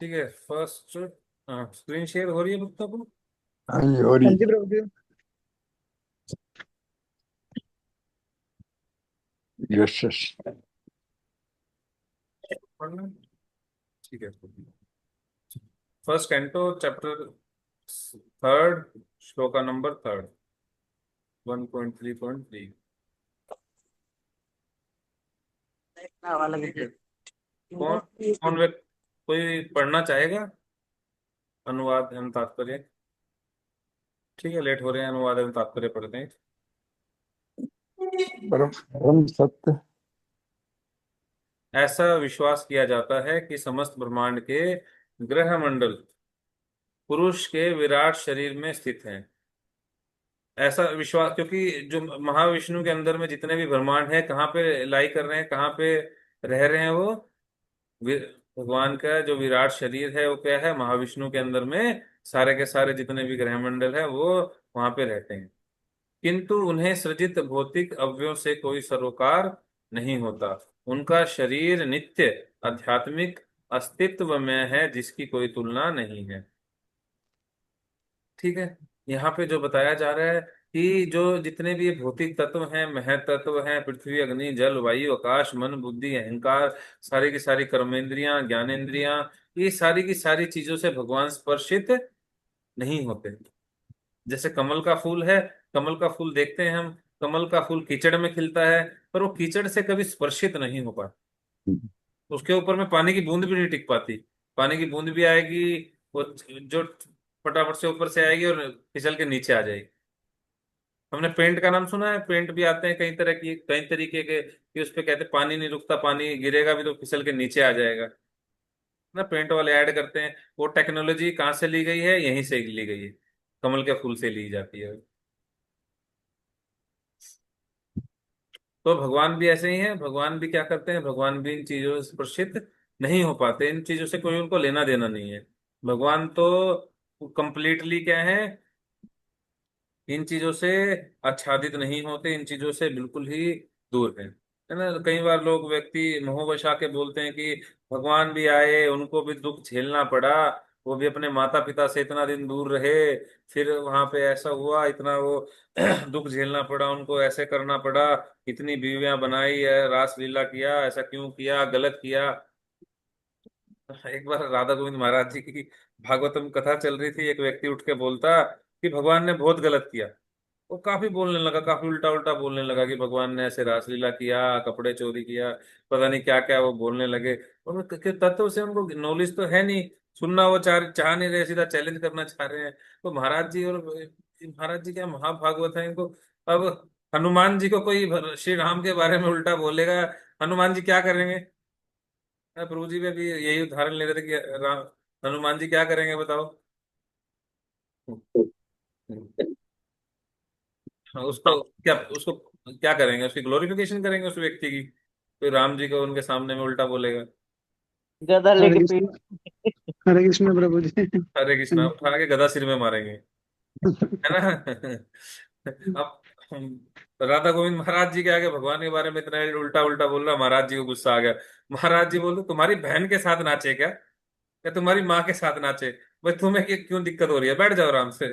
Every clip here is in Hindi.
ठीक है। फर्स्ट, स्क्रीन शेयर हो रही है बच्चों को? हाँ जी हो हाँ रही। जी प्रभु जी। Yes yes. पढ़ना। ठीक है। First canto chapter third, shloka number third, 1.3.3। कौन कौन व्यक्ति, कोई पढ़ना चाहेगा? अनुवाद एवं तात्पर्य। ठीक है, लेट हो रहे हैं, अनुवाद एवं तात्पर्य पढ़ते हैं। परम परम सत्य। ऐसा विश्वास किया जाता है कि समस्त ब्रह्मांड के ग्रह मंडल पुरुष के विराट शरीर में स्थित हैं। ऐसा विश्वास, क्योंकि जो महाविष्णु के अंदर में जितने भी ब्रह्मांड है, कहाँ पे लाई कर रहे हैं, कहाँ पे रह रहे हैं वो? वि- भगवान का जो विराट शरीर है वो क्या है? महाविष्णु के अंदर में सारे के सारे जितने भी ग्रह मंडल है वो वहां पे रहते हैं। किंतु उन्हें सृजित भौतिक अवयवों से कोई सरोकार नहीं होता। उनका शरीर नित्य आध्यात्मिक अस्तित्व में है, जिसकी कोई तुलना नहीं है। ठीक है। यहाँ पे जो बताया जा रहा है कि जो जितने भी भौतिक तत्व हैं, महतत्व हैं, पृथ्वी, अग्नि, जल, वायु, आकाश, मन, बुद्धि, अहंकार, सारी की सारी कर्मेंद्रियां, ज्ञानेंद्रियां, ये सारी की सारी चीजों से भगवान स्पर्शित नहीं होते। जैसे कमल का फूल है, कमल का फूल देखते हैं हम, कमल का फूल कीचड़ में खिलता है, पर वो कीचड़ से कभी स्पर्शित नहीं हो पाता। उसके ऊपर में पानी की बूंद भी नहीं टिक पाती। पानी की बूंद भी आएगी, वो जो फटाफट से ऊपर से आएगी और फिसल के नीचे आ जाएगी। हमने पेंट का नाम सुना है? पेंट भी आते हैं कई तरह की, कई तरीके के, कि उस पे कहते हैं पानी नहीं रुकता, पानी गिरेगा भी तो फिसल के नीचे आ जाएगा ना। पेंट वाले ऐड करते हैं। वो टेक्नोलॉजी कहाँ से ली गई है? यहीं से ली गई है, कमल के फूल से ली जाती है। तो भगवान भी ऐसे ही हैं। भगवान भी क्या करते हैं? भगवान भी इन चीजों से स्पर्शित नहीं हो पाते। इन चीजों से कोई उनको लेना देना नहीं है। भगवान तो कंप्लीटली क्या है, इन चीजों से आच्छादित नहीं होते, इन चीजों से बिल्कुल ही दूर है ना। कई बार लोग व्यक्ति मोहवश आके बोलते हैं कि भगवान भी आए, उनको भी दुख झेलना पड़ा, वो भी अपने माता पिता से इतना दिन दूर रहे, फिर वहां पे ऐसा हुआ, इतना वो दुख झेलना पड़ा उनको, ऐसे करना पड़ा, इतनी बीवियां बनाई है, रास लीला किया, ऐसा क्यों किया, गलत किया। एक बार राधा गोविंद महाराज जी की भागवतम कथा चल रही थी, एक व्यक्ति उठ के बोलता कि भगवान ने बहुत गलत किया। वो काफी बोलने लगा, काफी उल्टा उल्टा बोलने लगा कि भगवान ने ऐसे रासलीला किया, कपड़े चोरी किया, पता नहीं क्या क्या वो बोलने लगे। और तत्व से उनको नॉलेज तो है नहीं, सुनना वो चाह नहीं रहे, सीधा चैलेंज करना चाह रहे हैं। तो महाराज जी, और महाराज जी क्या महाभागवत है इनको। अब हनुमान जी को कोई श्री राम के बारे में उल्टा बोलेगा, हनुमान जी क्या करेंगे? प्रभु जी में भी यही उदाहरण ले रहे थे कि राम, हनुमान जी क्या करेंगे बताओ? हाँ, उसको क्या, उसको क्या करेंगे? उसकी ग्लोरिफिकेशन करेंगे उस व्यक्ति की? तो राम जी को उनके सामने में उल्टा बोलेगा? गदा हरे लेके पीठ। कृष्ण। हरे कृष्ण प्रभु जी। हरे कृष्णा उठा के गदा सिर में मारेंगे, है ना। अब राधा गोविंद महाराज जी के आगे भगवान के बारे में इतना उल्टा उल्टा बोल रहा, महाराज जी को गुस्सा आ गया। महाराज जी बोलते तुम्हारी बहन के साथ नाचे क्या, या तुम्हारी माँ के साथ नाचे? भाई तुम्हें क्यों दिक्कत हो रही है? बैठ जाओ आराम से।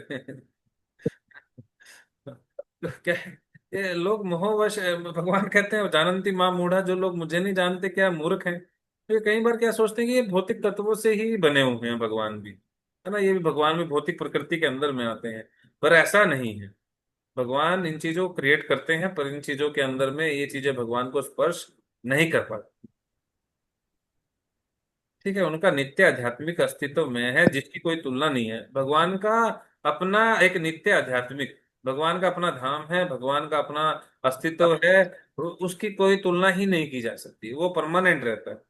तो क्या है, ये लोग मोहवश, भगवान कहते हैं जानंती माँ मूढ़ा, जो लोग मुझे नहीं जानते क्या मूर्ख हैं। तो ये कई बार क्या सोचते हैं कि ये भौतिक तत्वों से ही बने हुए हैं भगवान भी, है ना, ये भी भगवान भी भौतिक प्रकृति के अंदर में आते हैं। पर ऐसा नहीं है। भगवान इन चीजों को क्रिएट करते हैं, पर इन चीजों के अंदर में ये चीजें भगवान को स्पर्श नहीं कर पाती। ठीक है। उनका नित्य आध्यात्मिक अस्तित्व में है, जिसकी कोई तुलना नहीं है। भगवान का अपना एक नित्य आध्यात्मिक, भगवान का अपना धाम है, भगवान का अपना अस्तित्व है। उसकी कोई तुलना ही नहीं की जा सकती, वो परमानेंट रहता है।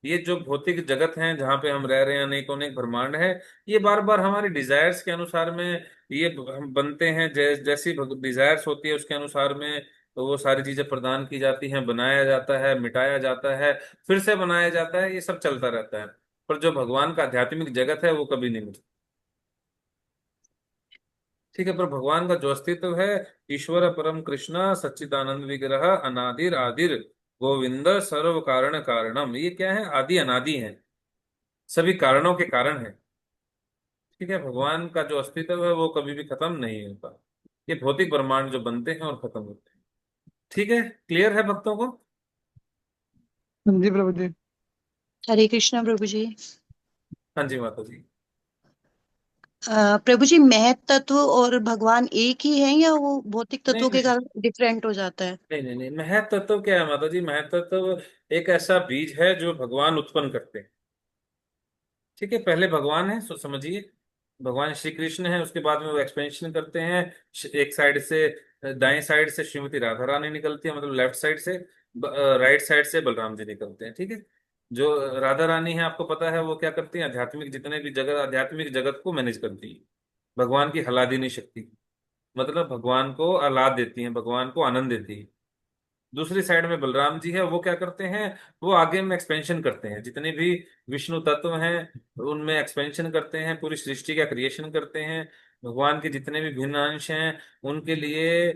ये जो भौतिक जगत है जहाँ पे हम रह रहे हैं, अनेक अनेक ब्रह्मांड है, ये बार बार हमारे डिजायर्स के अनुसार में ये हम बनते हैं। जैसी डिजायर्स होती है उसके अनुसार में तो वो सारी चीजें प्रदान की जाती हैं, बनाया जाता है, मिटाया जाता है, फिर से बनाया जाता है, ये सब चलता रहता है। पर जो भगवान का आध्यात्मिक जगत है वो कभी नहीं मिलता। ठीक है। पर भगवान का जो अस्तित्व है, ईश्वर परम कृष्ण सच्चिदानंद विग्रह अनादिर आदिर गोविंद सर्व कारण कारणम, ये क्या है? आदि अनादि है। सभी कारणों के कारण है। ठीक है, भगवान का जो अस्तित्व है वो कभी भी खत्म नहीं होता। ये भौतिक ब्रह्मांड जो बनते हैं और खत्म होते हैं। ठीक है, क्लियर है भक्तों को? हाँ जी प्रभु जी। हरे कृष्णा प्रभु जी। हाँ जी माता जी। प्रभु जी, महत तत्व और भगवान एक ही है या वो भौतिक नहीं तत्वों के नहीं कारण डिफरेंट हो जाता है? नहीं नहीं नहीं, महत तत्व क्या है माता जी? महत तत्व एक ऐसा बीज है जो भगवान उत्पन्न करते हैं। ठीक है, पहले भगवान है, सो समझिए भगवान श्री कृष्ण है, उसके बाद में वो एक्सपेंशन करते हैं। एक साइड से, दाएं साइड से श्रीमती राधा रानी निकलती है, मतलब लेफ्ट साइड से। राइट साइड से बलराम जी निकलते हैं। ठीक है, जो राधा रानी है आपको पता है वो क्या करती है? आध्यात्मिक जितने भी जगत, आध्यात्मिक जगत को मैनेज करती है। भगवान की हलादीनी शक्ति, मतलब भगवान को आह्लाद देती है, भगवान को आनंद देती है। दूसरी साइड में बलराम जी है, वो क्या करते हैं? वो आगे में एक्सपेंशन करते हैं, जितने भी विष्णु तत्व हैं उनमें एक्सपेंशन करते हैं, पूरी सृष्टि का क्रिएशन करते हैं। भगवान के जितने भी भिन्न अंश हैं उनके लिए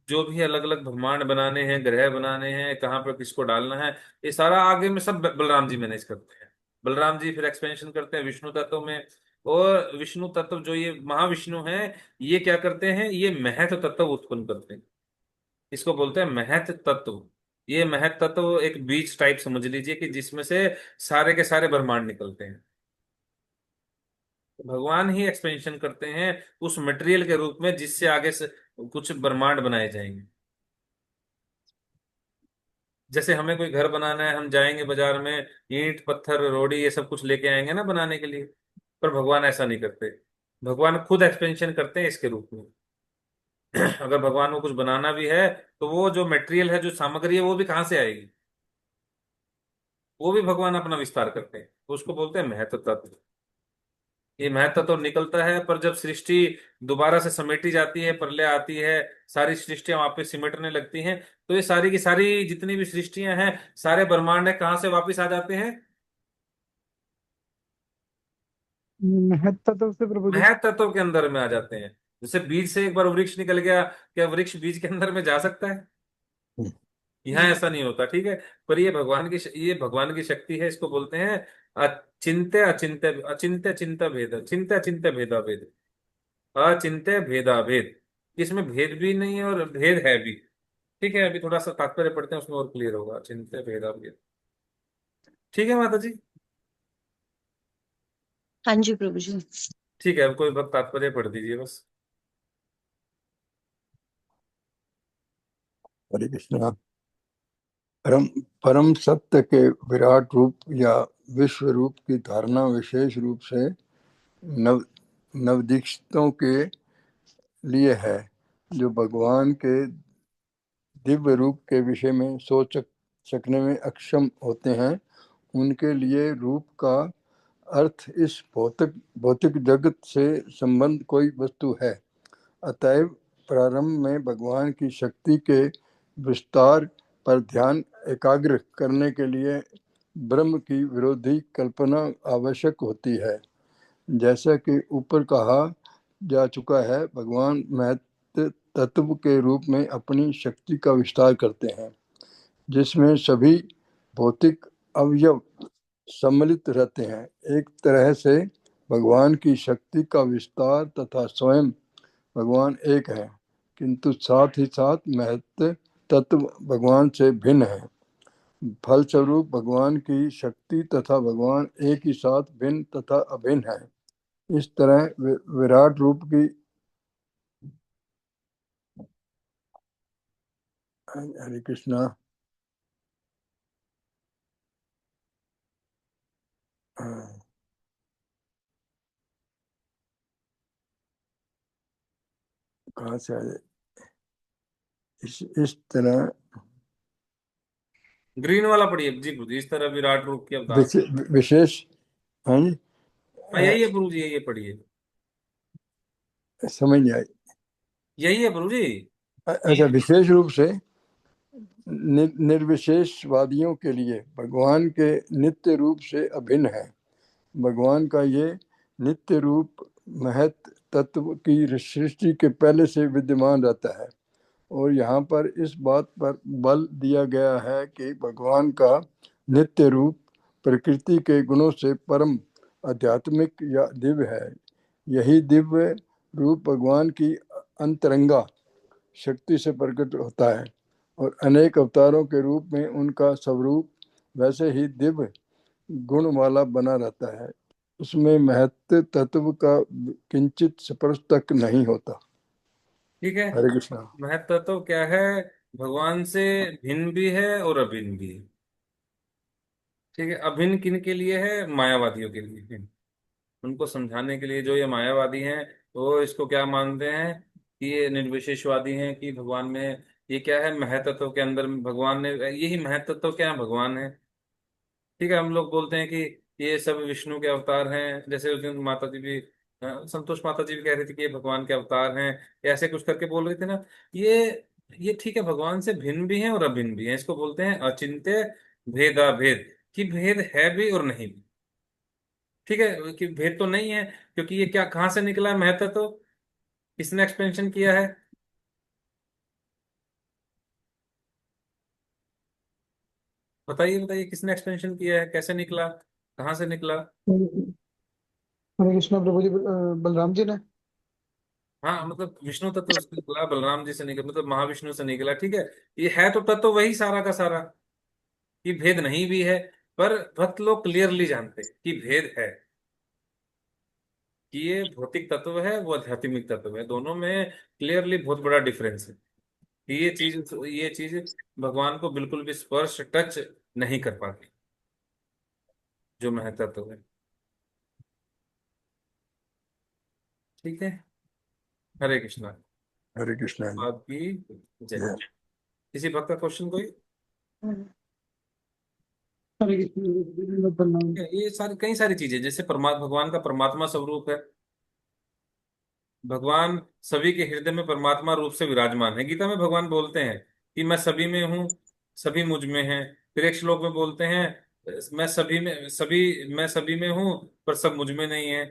जो भी अलग अलग ब्रह्मांड बनाने हैं, ग्रह बनाने हैं, कहाँ पर किसको डालना है, ये सारा आगे में सब बलराम जी मैनेज करते हैं। बलराम जी फिर एक्सपेंशन करते हैं विष्णु तत्व में। और विष्णु तत्व जो ये महाविष्णु है, ये क्या करते हैं? ये महत तत्व उत्पन्न करते हैं। इसको बोलते हैं महत तत्व। ये महत तत्व एक बीज टाइप समझ लीजिए कि जिसमें से सारे के सारे ब्रह्मांड निकलते हैं। तो भगवान ही एक्सपेंशन करते हैं उस मटेरियल के रूप में जिससे आगे से कुछ ब्रह्मांड बनाए जाएंगे। जैसे हमें कोई घर बनाना है, हम जाएंगे बाजार में, ईंट पत्थर रोड़ी ये सब कुछ लेके आएंगे ना बनाने के लिए। पर भगवान ऐसा नहीं करते। भगवान खुद एक्सपेंशन करते हैं इसके रूप में। अगर भगवान को कुछ बनाना भी है तो वो जो मटेरियल है, जो सामग्री है, वो भी कहाँ से आएगी? वो भी भगवान अपना विस्तार करते हैं, तो उसको बोलते हैं महत्व तत्व। ये महत्व तो निकलता है, पर जब सृष्टि दोबारा से समेटी जाती है, प्रलय आती है, सारी सृष्टियां वापस सिमटने लगती हैं, तो ये सारी की सारी जितनी भी सृष्टियां हैं, सारे ब्रह्मांड है, कहाँ से वापस आ जाते हैं? महत्ता तो से प्रभु जी। महत्व तत्व के अंदर में आ जाते हैं। जैसे बीज से एक बार वृक्ष निकल गया, क्या वृक्ष बीज के अंदर में जा सकता है? यहाँ नहीं। ऐसा नहीं होता। ठीक है, पर ये भगवान की शक्ति है, इसको बोलते हैं अचिंत्य अचिंत्य अचिंत्य चिंत्य भेद, चिंत्य चिंत्य भेदा भेद, अचिंत्य भेदा भेद। इसमें भेद भी नहीं है और भेद है भी। ठीक है, अभी थोड़ा सा तात्पर्य पढ़ते हैं, उसमें और क्लियर होगा। चिंत्य भेदा भेद। ठीक है माता जी। हाँ जी प्रभु जी। ठीक है, अब कोई वक्त तात्पर्य पढ़ दीजिए बस। हरे कृष्णा। परम परम सत्य के विराट रूप या विश्व रूप की धारणा विशेष रूप से नव नवदीक्षितों के लिए है, जो भगवान के दिव्य रूप के विषय में सोच सकने में अक्षम होते हैं। उनके लिए रूप का अर्थ इस भौतिक भौतिक जगत से संबंध कोई वस्तु है। अतएव प्रारंभ में भगवान की शक्ति के विस्तार पर ध्यान एकाग्र करने के लिए ब्रह्म की विरोधी कल्पना आवश्यक होती है। जैसा कि ऊपर कहा जा चुका है, भगवान महत्व तत्व के रूप में अपनी शक्ति का विस्तार करते हैं, जिसमें सभी भौतिक अवयव सम्मिलित रहते हैं। एक तरह से भगवान की शक्ति का विस्तार तथा स्वयं भगवान एक है, किंतु साथ ही साथ महत्व तत्व भगवान से भिन्न है। फलस्वरूप भगवान की शक्ति तथा भगवान एक ही साथ भिन्न तथा अभिन्न है। इस तरह विराट रूप की हरे कृष्णा। कहाँ से आए? इस तरह ग्रीन वाला पढ़िए जी गुरु जी, इस तरह विराट रूप की अवतार। विशेष, हाँ जी, हाँ यही है गुरु जी, यही है, पढ़िए। समझ नहीं आई। यही है गुरु जी। अच्छा, विशेष रूप से निर्विशेषवादियों के लिए भगवान के नित्य रूप से अभिन्न है। भगवान का ये नित्य रूप महत तत्व की सृष्टि के पहले से विद्यमान रहता है। और यहाँ पर इस बात पर बल दिया गया है कि भगवान का नित्य रूप प्रकृति के गुणों से परम आध्यात्मिक या दिव्य है। यही दिव्य रूप भगवान की अंतरंगा शक्ति से प्रकट होता है और अनेक अवतारों के रूप में उनका स्वरूप वैसे ही दिव्य गुण वाला बना रहता है। उसमें महत्व तत्व का किंचित स्पर्श तक नहीं होता। ठीक है। हरे कृष्णा। महत्व तो क्या है, भगवान से भिन्न भी है और अभिन्न भी है। ठीक है, अभिन्न किन के लिए है, मायावादियों के लिए है। उनको समझाने के लिए, जो ये मायावादी हैं वो इसको क्या मानते हैं कि ये निर्विशेषवादी हैं, कि भगवान में ये क्या है, महतत्व के अंदर भगवान ने, यही महतत्व क्या है, भगवान है। ठीक है, हम लोग बोलते हैं कि ये सब विष्णु के अवतार हैं, जैसे उस दिन माता जी भी, संतोष माता जी भी कह रही थी कि ये भगवान के अवतार हैं, ऐसे कुछ करके बोल रहे थे ना। ये ये ठीक है, भगवान से भिन्न भी हैं और अभिन्न भी हैं, इसको बोलते हैं अचिंत्य भेदा भेद, कि भेद है भी और नहीं भी। ठीक है, कि भेद तो नहीं है, क्योंकि ये क्या, कहाँ से निकला है महत्व, तो किसने एक्सपेंशन किया है, बताइए बताइए, किसने एक्सपेंशन किया है, कैसे निकला, कहाँ से निकला। हरे कृष्णा प्रभु जी, बलराम जी ने। हाँ, मतलब विष्णु तत्व से निकला, बलराम जी से निकला, मतलब महाविष्णु से निकला। ठीक है, ये है तो तत्व वही सारा का सारा, कि भेद नहीं भी है। पर भक्त लोग क्लियरली जानते हैं कि भेद है, कि ये भौतिक तत्व है, वो आध्यात्मिक तत्व है, दोनों में क्लियरली बहुत बड़ा डिफरेंस है। कि ये चीज भगवान को बिल्कुल भी स्पर्श टच नहीं कर पाती, जो महतत्व है। ठीक है। हरे कृष्णा। हरे कृष्णा जी। आपकी जय। जय। किसी भक्त का क्वेश्चन कोई। हरे कृष्णा बलराम। ये सारी कई सारी चीजें, जैसे भगवान का परमात्मा स्वरूप है। भगवान सभी के हृदय में परमात्मा रूप से विराजमान है। गीता में भगवान बोलते हैं कि मैं सभी में हूँ, सभी मुझ में हैं। फिर एक श्लोक में बोलते हैं, मैं सभी में हूँ पर सब मुझ में नहीं है।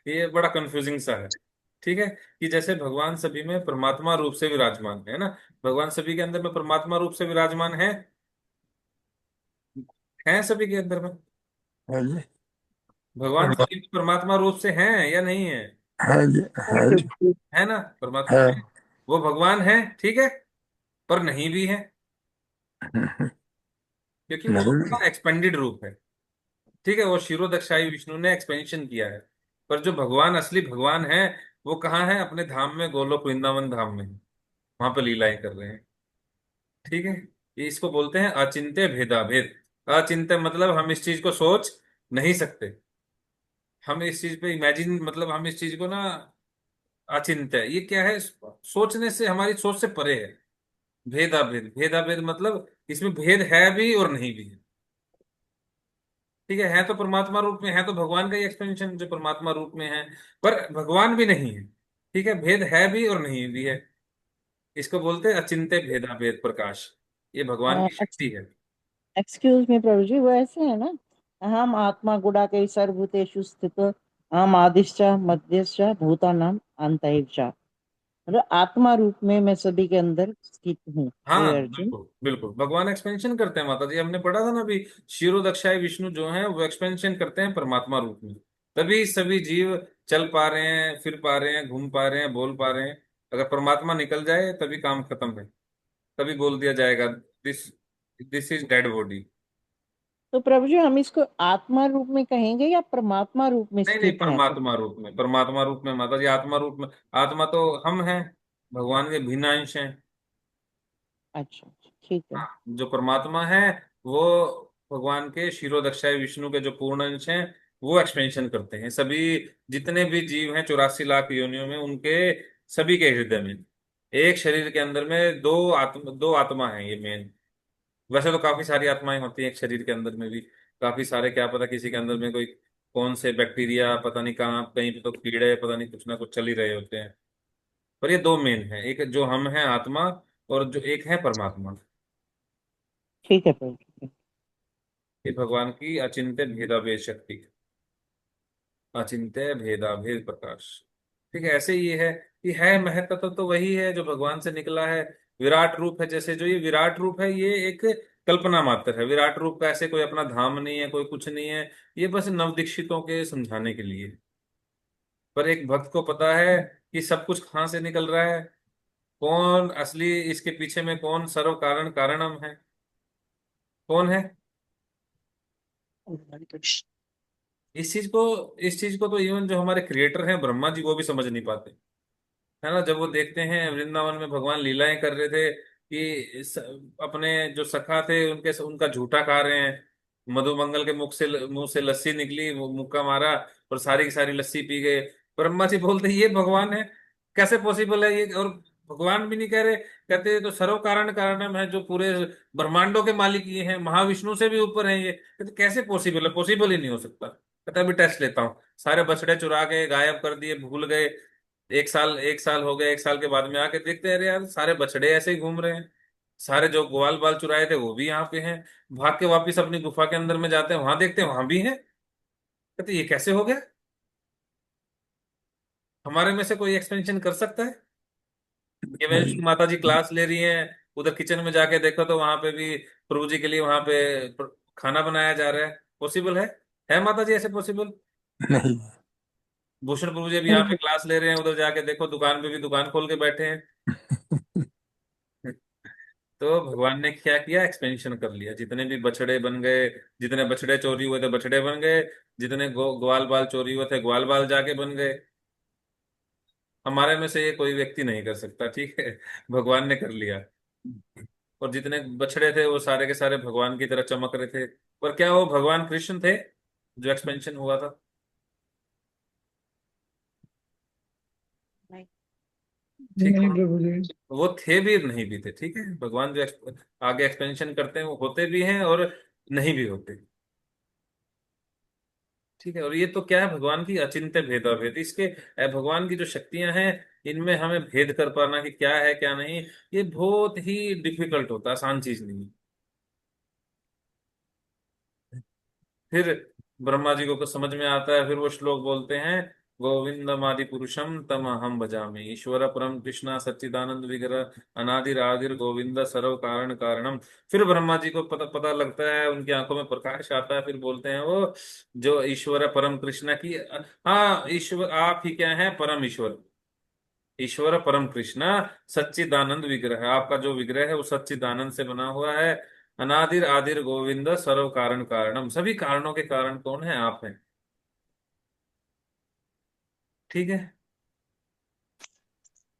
ये बड़ा कंफ्यूजिंग सा है। ठीक है, कि जैसे भगवान सभी में परमात्मा रूप से विराजमान है ना, भगवान सभी के अंदर में परमात्मा रूप से विराजमान है सभी के अंदर में। हाँ जी। भगवान सभी में परमात्मा रूप से हैं या नहीं है, हाँ जी। हाँ जी। है ना, परमात्मा हाँ। है। वो भगवान है, ठीक है, पर नहीं भी है, क्योंकि वो नहीं। उसका एक्सपेंडेड रूप है। ठीक है, वो क्षीरोदक्षाई विष्णु ने एक्सपेंशन किया है। पर जो भगवान, असली भगवान है, वो कहाँ है, अपने धाम में, गोलोक वृंदावन धाम में, वहां पर लीलाएं कर रहे हैं। ठीक है, ये इसको बोलते हैं अचिंत्य भेदाभेद। अचिंत्य मतलब हम इस चीज को सोच नहीं सकते, हम इस चीज पे इमेजिन, मतलब हम इस चीज को ना, अचिंत्य ये क्या है, सोचने से, हमारी सोच से परे है। भेदाभेद, भेदाभेद मतलब इसमें भेद है भी और नहीं भी है। ठीक है तो परमात्मा रूप में है, तो भगवान का ही एक्सपेंशन जो परमात्मा रूप में है, पर भगवान भी नहीं है। ठीक है, भेद है भी और नहीं भी है, इसको बोलते हैं अचिंत्य भेदाभेद प्रकाश। ये भगवान की शक्ति है। एक्सक्यूज मी प्रभु जी, वो ऐसे है ना, अहम आत्मा गुडाकेश सर्वभूतेषु स्थित, अहम आदिश्च मध्यश्च भूतानाम अंतरिक्ष। मतलब आत्मा रूप में मैं सभी के अंदर स्थित हूँ, हे हाँ अर्जुन। बिल्कुल बिल्कुल, भगवान एक्सपेंशन करते हैं, माता जी हमने पढ़ा था ना अभी, क्षीरोदक्षाय विष्णु जो है वो एक्सपेंशन करते हैं परमात्मा रूप में। तभी सभी जीव चल पा रहे हैं, फिर पा रहे हैं, घूम पा रहे हैं, बोल पा रहे हैं। अगर परमात्मा निकल जाए तभी काम खत्म है, तभी बोल दिया जाएगा this this is dead body. तो प्रभु जी, हम इसको आत्मा रूप में कहेंगे या परमात्मा रूप में नहीं नहीं, स्थित है सब? परमात्मा रूप में, परमात्मा रूप में माता जी, आत्मा रूप में। आत्मा तो हम हैं, भगवान के भिन्न अंश हैं। अच्छा अच्छा, ठीक है। हाँ, जो परमात्मा है वो भगवान के क्षीरोदक्षाय विष्णु के जो पूर्ण अंश हैं, वो एक्सपेंशन करते हैं सभी। जितने भी जीव हैं 84 लाख योनियों में, उनके सभी के हृदय में, एक शरीर के अंदर में दो आत्मा है ये मेन। वैसे तो काफी सारी आत्माएं होती हैं एक शरीर के अंदर में भी, काफी सारे, क्या पता किसी के अंदर में कोई कौन से बैक्टीरिया, पता नहीं कहाँ, कहीं पे तो कीड़े, पता नहीं कुछ ना कुछ चल ही रहे होते हैं। पर ये दो मेन है, एक जो हम हैं आत्मा, और जो एक है परमात्मा। ठीक है प्रभु जी। ये भगवान की अचिंत्य भेदाभेद शक्ति, अचिंत्य भेदाभेद प्रकाश। ठीक है, ऐसे ही ये है कि है महत्व तो वही है जो भगवान से निकला है। विराट रूप है, जैसे जो ये विराट रूप है, ये एक कल्पना मात्र है। विराट रूप का ऐसे कोई अपना धाम नहीं है, कोई कुछ नहीं है। ये बस नवदीक्षितों के समझाने के लिए। पर एक भक्त को पता है कि सब कुछ कहाँ से निकल रहा है, कौन असली इसके पीछे में, कौन सर्व कारण कारणम है, कौन है। इस चीज को तो इवन जो हमारे क्रिएटर हैं ब्रह्मा जी, वो भी समझ नहीं पाते, है ना। जब वो देखते हैं वृंदावन में भगवान लीलाएं कर रहे थे कि अपने जो सखा थे उनके उनका झूठा खा रहे हैं, मधुमंगल के मुंह से लस्सी निकली, वो मुक्का मारा और सारी की सारी लस्सी पी गए। ब्रह्मा जी बोलते ये भगवान है, कैसे पॉसिबल है ये। और भगवान भी नहीं कह रहे, कहते ये तो सर्व कारण कारणम है, जो पूरे ब्रह्मांडों के मालिक ये हैं, महाविष्णु से भी ऊपर हैं ये। कहते कैसे पॉसिबल है, पॉसिबल ही नहीं हो सकता। कहता अभी टेस्ट लेता हूँ। सारे बछड़े चुरा के गायब कर दिए, भूल गए। 1 साल हो गए, 1 साल के बाद में आके देखते हैं, अरे यार सारे बछड़े ऐसे ही घूम रहे हैं। सारे जो ग्वाल बाल चुराए थे वो भी यहाँ पे हैं। भाग के वापिस अपनी गुफा के अंदर में जाते हैं, वहां देखते हैं वहां भी हैं। कहते ये कैसे हो गया, हमारे में से कोई एक्सपेंशन कर सकता है। ये मेरी नहीं माता जी क्लास ले रही हैं, उधर किचन में जाके देखो तो वहां पे भी प्रभु जी के लिए वहां पे खाना बनाया जा रहा है। पॉसिबल है माता जी, ऐसे पॉसिबल। नहीं। भूषण प्रभु जी भी यहाँ पे क्लास ले रहे हैं, उधर जाके देखो दुकान पे भी दुकान खोल के बैठे हैं। तो भगवान ने क्या किया, एक्सपेंशन कर लिया। जितने भी बछड़े बन गए, जितने बछड़े चोरी हुए थे बछड़े बन गए, जितने ग्वाल बाल चोरी हुए थे ग्वाल बाल जाके बन गए। हमारे में से ये कोई व्यक्ति नहीं कर सकता, ठीक है। भगवान ने कर लिया। और जितने बछड़े थे वो सारे के सारे भगवान की तरह चमक रहे थे। पर क्या वो भगवान कृष्ण थे जो एक्सपेंशन हुआ था? ठीक है। नहीं प्रभु जी। वो थे भी नहीं भी थे, ठीक है। भगवान जो आगे एक्सपेंशन करते हैं वो होते भी हैं और नहीं भी होते, ठीक है। और ये तो क्या है, भगवान की अचिंत्य भेदाभेद। इसके भगवान की जो शक्तियां हैं, इनमें हमें भेद कर पाना कि क्या है क्या नहीं, ये बहुत ही डिफिकल्ट होता है, आसान चीज नहीं है। फिर ब्रह्मा जी को समझ में आता है, फिर वो श्लोक बोलते हैं, गोविंदमादि पुरुषम तम अहम भजामि, ईश्वर परम कृष्णा सच्चिदानंद विग्रह अनादिर आदिर गोविंद सर्व कारण कारणम। फिर ब्रह्मा जी को पता लगता है, उनकी आंखों में प्रकाश आता है, फिर बोलते हैं वो, जो ईश्वर परम कृष्णा की, हाँ ईश्वर आप ही क्या है, परम ईश्वर, ईश्वर परम कृष्णा सच्चिदानंद विग्रह है। आपका जो विग्रह है वो सच्चिदानंद से बना हुआ है। अनादिर आदिर गोविंद सर्व कारण कारणम, सभी कारणों के कारण कौन है, आप हैं, ठीक है।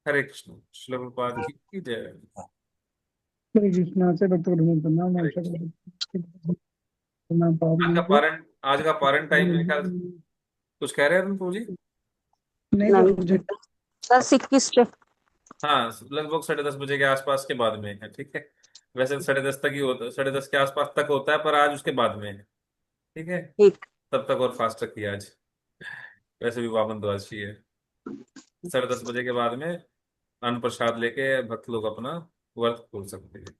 हरे कृष्ण, श्रील प्रभुपाद की जय। हरे कृष्णा से भक्त प्रणाम हरे नमस्कार कृष्ण। प्रणाम पाप आज का जी पारण आज का पारण टाइम मेरे ख्याल, कुछ कह रहे हैं प्रभु जी? नहीं नहीं प्रभु जी। 10:21 पे। हाँ, लगभग 10:30 बजे के आसपास के बाद में है, ठीक है। वैसे तो 10:30 तक ही होता, 10:30 के आसपास तक होता है, पर आज उसके बाद में है, ठीक है। ठीक। तब तक और फास्ट रखिए आज, वैसे भी पावन द्वादशी है। 10:30 बजे के बाद में अन्न प्रसाद लेके भक्त लोग अपना व्रत खोल सकते हैं।